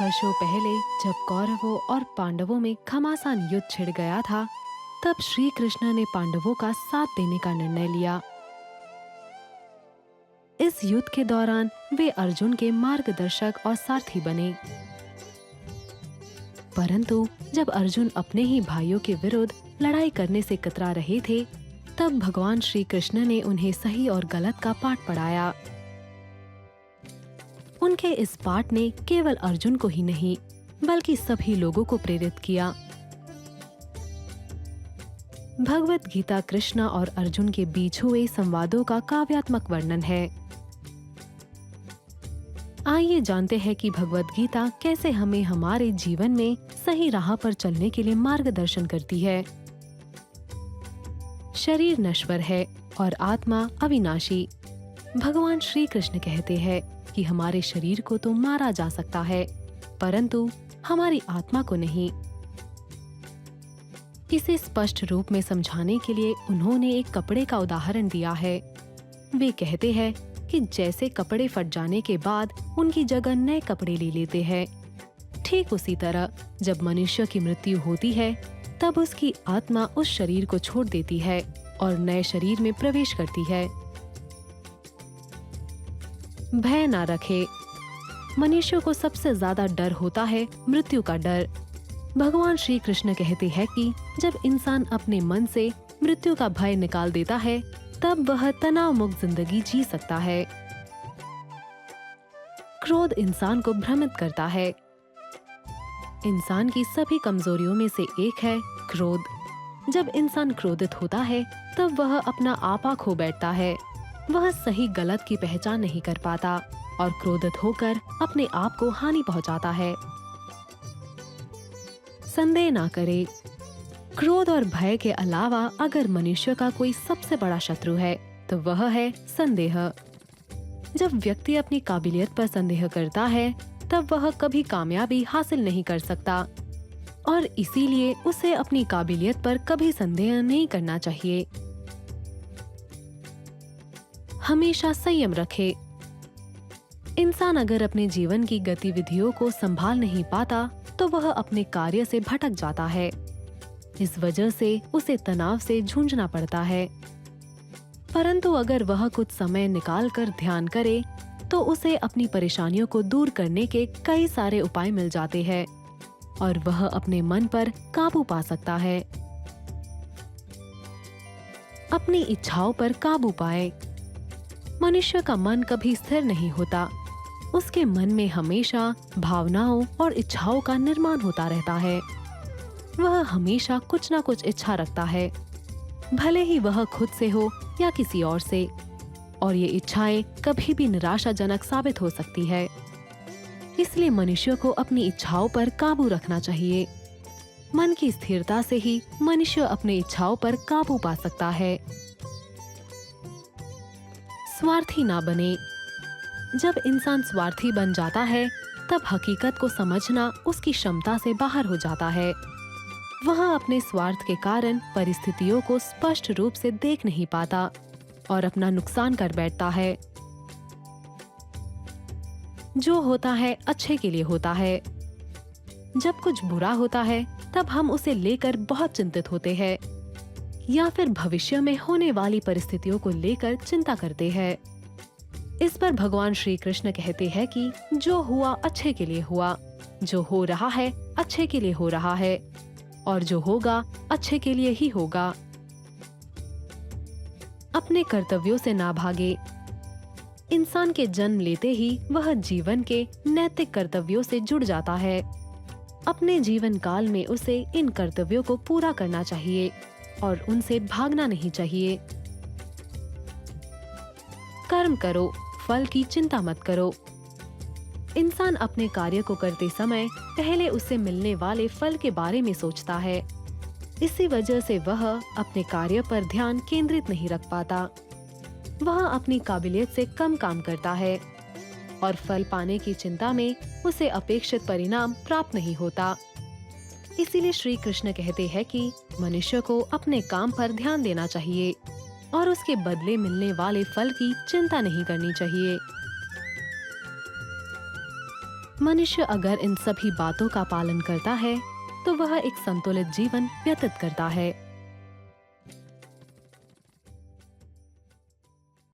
वर्षों पहले जब कौरवों और पांडवों में घमासान युद्ध छिड़ गया था, तब श्री कृष्ण ने पांडवों का साथ देने का निर्णय लिया। इस युद्ध के दौरान वे अर्जुन के मार्गदर्शक और सारथी बने। परंतु जब अर्जुन अपने ही भाइयों के विरुद्ध लड़ाई करने से कतरा रहे थे, तब भगवान श्री कृष्ण ने उन्हें सही और गलत का पाठ पढ़ाया। उनके इस पाठ ने केवल अर्जुन को ही नहीं, बल्कि सभी लोगों को प्रेरित किया। भगवत गीता कृष्ण और अर्जुन के बीच हुए संवादों का काव्यात्मक वर्णन है। आइए जानते हैं कि भगवत गीता कैसे हमें हमारे जीवन में सही राह पर चलने के लिए मार्गदर्शन करती है। शरीर नश्वर है और आत्मा अविनाशी। भगवान श्री कृष्ण कहते हैं कि हमारे शरीर को तो मारा जा सकता है, परंतु हमारी आत्मा को नहीं। इसे स्पष्ट रूप में समझाने के लिए उन्होंने एक कपड़े का उदाहरण दिया है। वे कहते हैं कि जैसे कपड़े फट जाने के बाद उनकी जगह नए कपड़े ले लेते हैं, ठीक उसी तरह जब मनुष्य की मृत्यु होती है, तब उसकी आत्मा उस शरीर को छोड़ देती है और नए शरीर में प्रवेश करती है। भय ना रखे। मनुष्य को सबसे ज्यादा डर होता है मृत्यु का डर। भगवान श्री कृष्ण कहते हैं कि जब इंसान अपने मन से मृत्यु का भय निकाल देता है, तब वह तनाव मुक्त जिंदगी जी सकता है। क्रोध इंसान को भ्रमित करता है। इंसान की सभी कमजोरियों में से एक है क्रोध। जब इंसान क्रोधित होता है, तब वह अपना आपा खो बैठता है। वह सही गलत की पहचान नहीं कर पाता और क्रोधित होकर अपने आप को हानि पहुंचाता है। संदेह ना करे। क्रोध और भय के अलावा अगर मनुष्य का कोई सबसे बड़ा शत्रु है, तो वह है संदेह। जब व्यक्ति अपनी काबिलियत पर संदेह करता है, तब वह कभी कामयाबी हासिल नहीं कर सकता और इसीलिए उसे अपनी काबिलियत पर कभी संदेह नहीं करना चाहिए। हमेशा संयम रखे। इंसान अगर अपने जीवन की गतिविधियों को संभाल नहीं पाता, तो वह अपने कार्य से भटक जाता है। इस वजह से उसे तनाव से जूझना पड़ता है। परंतु अगर वह कुछ समय निकालकर ध्यान करे, तो उसे अपनी परेशानियों को दूर करने के कई सारे उपाय मिल जाते हैं और वह अपने मन पर काबू पा सकता है। अपनी इच्छाओं पर काबू पाए। मनुष्य का मन कभी स्थिर नहीं होता। उसके मन में हमेशा भावनाओं और इच्छाओं का निर्माण होता रहता है। वह हमेशा कुछ न कुछ इच्छा रखता है, भले ही वह खुद से हो या किसी और से, और ये इच्छाएं कभी भी निराशाजनक साबित हो सकती है। इसलिए मनुष्य को अपनी इच्छाओं पर काबू रखना चाहिए। मन की स्थिरता से ही मनुष्य अपनी इच्छाओं पर काबू पा सकता है। स्वार्थी ना बने। जब इंसान स्वार्थी बन जाता है, तब हकीकत को समझना उसकी क्षमता से बाहर हो जाता है। वह अपने स्वार्थ के कारण परिस्थितियों को स्पष्ट रूप से देख नहीं पाता और अपना नुकसान कर बैठता है। जो होता है अच्छे के लिए होता है। जब कुछ बुरा होता है, तब हम उसे लेकर बहुत चिंतित होते हैं या फिर भविष्य में होने वाली परिस्थितियों को लेकर चिंता करते हैं। इस पर भगवान श्री कृष्ण कहते हैं कि जो हुआ अच्छे के लिए हुआ, जो हो रहा है अच्छे के लिए हो रहा है और जो होगा अच्छे के लिए ही होगा। अपने कर्तव्यों से ना भागे। इंसान के जन्म लेते ही वह जीवन के नैतिक कर्तव्यों से जुड़ जाता है। अपने जीवन काल में उसे इन कर्तव्यों को पूरा करना चाहिए और उनसे भागना नहीं चाहिए। कर्म करो, फल की चिंता मत करो। इंसान अपने कार्य को करते समय पहले उसे मिलने वाले फल के बारे में सोचता है। इसी वजह से वह अपने कार्य पर ध्यान केंद्रित नहीं रख पाता। वह अपनी काबिलियत से कम काम करता है और फल पाने की चिंता में उसे अपेक्षित परिणाम प्राप्त नहीं होता। इसीलिए श्री कृष्ण कहते हैं कि मनुष्य को अपने काम पर ध्यान देना चाहिए और उसके बदले मिलने वाले फल की चिंता नहीं करनी चाहिए। मनुष्य अगर इन सभी बातों का पालन करता है तो वह एक संतुलित जीवन व्यतीत करता है।